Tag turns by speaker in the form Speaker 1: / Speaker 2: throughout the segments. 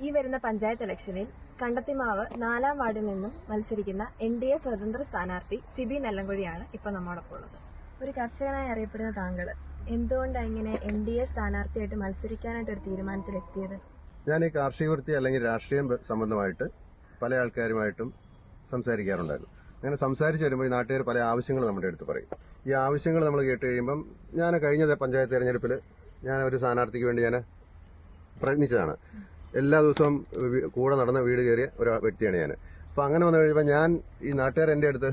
Speaker 1: ഈ വരുന്ന പഞ്ചായത്ത് ഇലക്ഷനിൽ കണ്ടത്തിമാവ് 4-ാം വാർഡിൽ നിന്നും മത്സരിക്കുന്ന NDA സ്വതന്ത്ര സ്ഥാനാർത്ഥി സിബി നെല്ലംകുഴിയാണ് ഇപ്പോൾ നമ്മോടൊപ്പം ഉള്ളത്. ഒരു കർഷകനായി അറിയപ്പെടുന്ന താങ്കൾ എന്തുകൊണ്ടാണ് ഇങ്ങനെ NDA സ്ഥാനാർത്ഥിയായിട്ട് മത്സരിക്കാനായിട്ട് ഒരു തീരുമാനത്തിലെത്തിയത്?
Speaker 2: ഞാൻ ഈ കാർഷിക വൃത്തി അല്ലെങ്കിൽ രാഷ്ട്രീയം സംബന്ധമായിട്ട് പല ആൾക്കാരുമായിട്ടും സംസാരിക്കാറുണ്ടായിരുന്നു. അങ്ങനെ സംസാരിച്ച് വരുമ്പോൾ ഈ നാട്ടുകാർ പല ആവശ്യങ്ങൾ നമ്മുടെ അടുത്ത് പറയും. ഈ ആവശ്യങ്ങൾ നമ്മൾ കേട്ട് കഴിയുമ്പം ഞാൻ കഴിഞ്ഞ പഞ്ചായത്ത് തെരഞ്ഞെടുപ്പിൽ ഞാൻ ഒരു സ്ഥാനാർത്ഥിക്ക് വേണ്ടി ഞാൻ പ്രയത്നിച്ചതാണ്. എല്ലാ ദിവസവും കൂടെ നടന്ന വീട് കയറിയ ഒരു വ്യക്തിയാണ് ഞാൻ. അപ്പം അങ്ങനെ വന്നു കഴിയുമ്പോൾ ഞാൻ ഈ നാട്ടുകാർ എൻ്റെ അടുത്ത്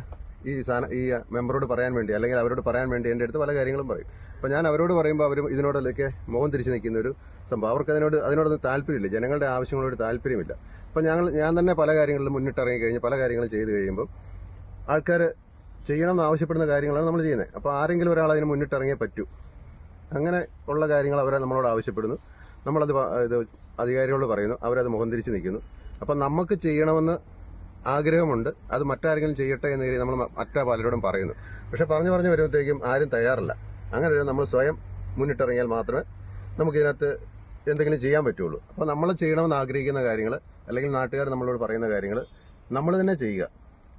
Speaker 2: ഈ മെമ്പറോട് പറയാൻ വേണ്ടി അല്ലെങ്കിൽ അവരോട് പറയാൻ വേണ്ടി എൻ്റെ അടുത്ത് പല കാര്യങ്ങളും പറയും. അപ്പം ഞാൻ അവരോട് പറയുമ്പോൾ അവർ ഇതിനോടൊക്കെ മുഖം തിരിച്ചു നിൽക്കുന്ന ഒരു സംഭവം. അവർക്ക് അതിനോടൊന്നും താല്പര്യമില്ല, ജനങ്ങളുടെ ആവശ്യങ്ങളോട് താല്പര്യമില്ല. അപ്പം ഞാൻ തന്നെ പല കാര്യങ്ങളിലും മുന്നിട്ടിറങ്ങി കഴിഞ്ഞ് പല കാര്യങ്ങളും ചെയ്ത് കഴിയുമ്പോൾ ആൾക്കാർ ചെയ്യണമെന്ന് ആവശ്യപ്പെടുന്ന കാര്യങ്ങളാണ് നമ്മൾ ചെയ്യുന്നത്. അപ്പോൾ ആരെങ്കിലും ഒരാൾ അതിന് മുന്നിട്ടിറങ്ങിയേ പറ്റൂ. അങ്ങനെ ഉള്ള കാര്യങ്ങൾ അവരെ നമ്മളോട് ആവശ്യപ്പെടുന്നു. നമ്മളത് അധികാരികളോട് പറയുന്നു, അവരത് മുഖം തിരിച്ച് നിൽക്കുന്നു. അപ്പം നമുക്ക് ചെയ്യണമെന്ന് ആഗ്രഹമുണ്ട്, അത് മറ്റാരെങ്കിലും ചെയ്യട്ടെ എന്ന് കരുതി നമ്മൾ പലരോടും പറയുന്നു. പക്ഷെ പറഞ്ഞു വരുമ്പോഴത്തേക്കും ആരും തയ്യാറല്ല. അങ്ങനെ നമ്മൾ സ്വയം മുന്നിട്ടിറങ്ങിയാൽ മാത്രമേ നമുക്കിതിനകത്ത് എന്തെങ്കിലും ചെയ്യാൻ പറ്റുള്ളൂ. അപ്പോൾ നമ്മൾ ചെയ്യണമെന്ന് ആഗ്രഹിക്കുന്ന കാര്യങ്ങൾ അല്ലെങ്കിൽ നാട്ടുകാർ നമ്മളോട് പറയുന്ന കാര്യങ്ങൾ നമ്മൾ തന്നെ ചെയ്യുക.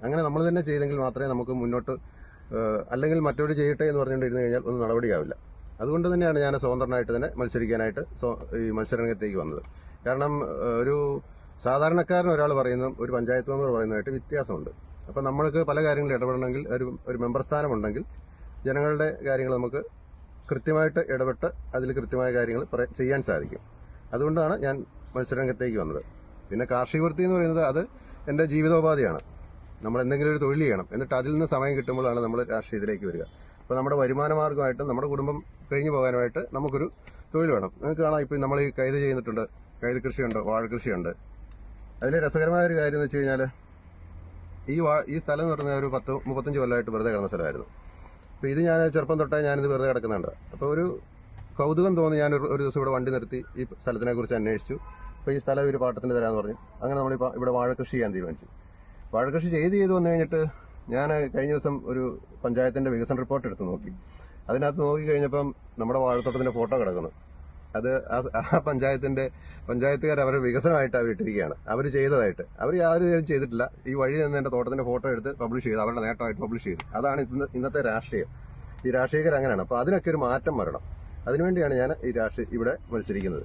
Speaker 2: അങ്ങനെ നമ്മൾ തന്നെ ചെയ്തെങ്കിൽ മാത്രമേ നമുക്ക് മുന്നോട്ട്, അല്ലെങ്കിൽ മറ്റൊരു ചെയ്യട്ടെ എന്ന് പറഞ്ഞുകൊണ്ടിരുന്നു കഴിഞ്ഞാൽ ഒന്നും നടപടിയാവില്ല. അതുകൊണ്ട് തന്നെയാണ് ഞാൻ സ്വതന്ത്രനായിട്ട് തന്നെ മത്സരിക്കാനായിട്ട് ഈ മത്സരരംഗത്തേക്ക് വന്നത്. കാരണം ഒരു സാധാരണക്കാരൻ ഒരാൾ പറയുന്നതും ഒരു പഞ്ചായത്ത് മെമ്പർ പറയുന്നതായിട്ട് വ്യത്യാസമുണ്ട്. അപ്പം നമ്മൾക്ക് പല കാര്യങ്ങളിൽ ഇടപെടണമെങ്കിൽ ഒരു മെമ്പർ സ്ഥാനമുണ്ടെങ്കിൽ ജനങ്ങളുടെ കാര്യങ്ങൾ നമുക്ക് കൃത്യമായിട്ട് ഇടപെട്ട് അതിൽ കൃത്യമായ കാര്യങ്ങൾ ചെയ്യാൻ സാധിക്കും. അതുകൊണ്ടാണ് ഞാൻ മത്സരരംഗത്തേക്ക് വന്നത്. പിന്നെ കാർഷിക വൃത്തി എന്ന് പറയുന്നത് അത് എൻ്റെ ജീവിതോപാധിയാണ്. നമ്മൾ എന്തെങ്കിലും ഒരു തൊഴിൽ ചെയ്യണം, എന്നിട്ട് അതിൽ നിന്ന് സമയം കിട്ടുമ്പോഴാണ് നമ്മൾ രാഷ്ട്രീയത്തിലേക്ക് വരിക. അപ്പോൾ നമ്മുടെ വരുമാന മാർഗമായിട്ടും നമ്മുടെ കുടുംബം കഴിഞ്ഞു പോകാനായിട്ട് നമുക്കൊരു തൊഴിൽ വേണം. നിങ്ങൾക്ക് കാണാം, ഇപ്പോൾ നമ്മൾ ഈ കൈത് ചെയ്യുന്നിട്ടുണ്ട്, കൈത് കൃഷിയുണ്ട്, വാഴ കൃഷിയുണ്ട്. അതിൽ രസകരമായ ഒരു കാര്യം എന്ന് വെച്ച് കഴിഞ്ഞാൽ ഈ സ്ഥലം എന്ന് പറഞ്ഞാൽ ഒരു 30-35 കൊല്ലമായിട്ട് വെറുതെ കിടന്ന സ്ഥലമായിരുന്നു. അപ്പോൾ ഇത് ഞാൻ ചെറുപ്പം തൊട്ടേ ഞാനിത് വെറുതെ കിടക്കുന്നുണ്ട്. അപ്പോൾ ഒരു കൗതുകം തോന്നി ഞാൻ ഒരു ദിവസം ഇവിടെ വണ്ടി നിർത്തി ഈ സ്ഥലത്തിനെ കുറിച്ച് അന്വേഷിച്ചു. അപ്പോൾ ഈ സ്ഥലം ഒരു പാട്ടത്തിന് തരാമെന്ന് പറഞ്ഞു. അങ്ങനെ നമ്മളിപ്പോൾ ഇവിടെ വാഴ കൃഷി ചെയ്യാൻ തീരുമാനിച്ചു. വാഴ കൃഷി ചെയ്ത് വന്നു കഴിഞ്ഞിട്ട് ഞാൻ കഴിഞ്ഞ ദിവസം ഒരു പഞ്ചായത്തിന്റെ വികസന റിപ്പോർട്ട് എടുത്ത് നോക്കി. അതിനകത്ത് നോക്കി കഴിഞ്ഞപ്പം നമ്മുടെ വാഴത്തോട്ടത്തിന്റെ ഫോട്ടോ കിടക്കുന്നു. അത് ആ പഞ്ചായത്തുകാർ അവരുടെ വികസനമായിട്ടാണ് ഇട്ടിരിക്കുകയാണ്. അവർ ചെയ്തതായിട്ട് അവർ യാതൊരു ചെയ്തിട്ടില്ല. ഈ വഴി നിന്ന് എന്റെ തോട്ടത്തിന്റെ ഫോട്ടോ എടുത്ത് പബ്ലിഷ് ചെയ്തു, അവരുടെ നേട്ടമായിട്ട് പബ്ലിഷ് ചെയ്തു. അതാണ് ഇന്നത്തെ രാഷ്ട്രീയം. ഈ രാഷ്ട്രീയക്കാർ അങ്ങനെയാണ്. അപ്പോൾ അതിനൊക്കെ ഒരു മാറ്റം വരണം. അതിനുവേണ്ടിയാണ് ഞാൻ ഇവിടെ മത്സരിക്കുന്നത്.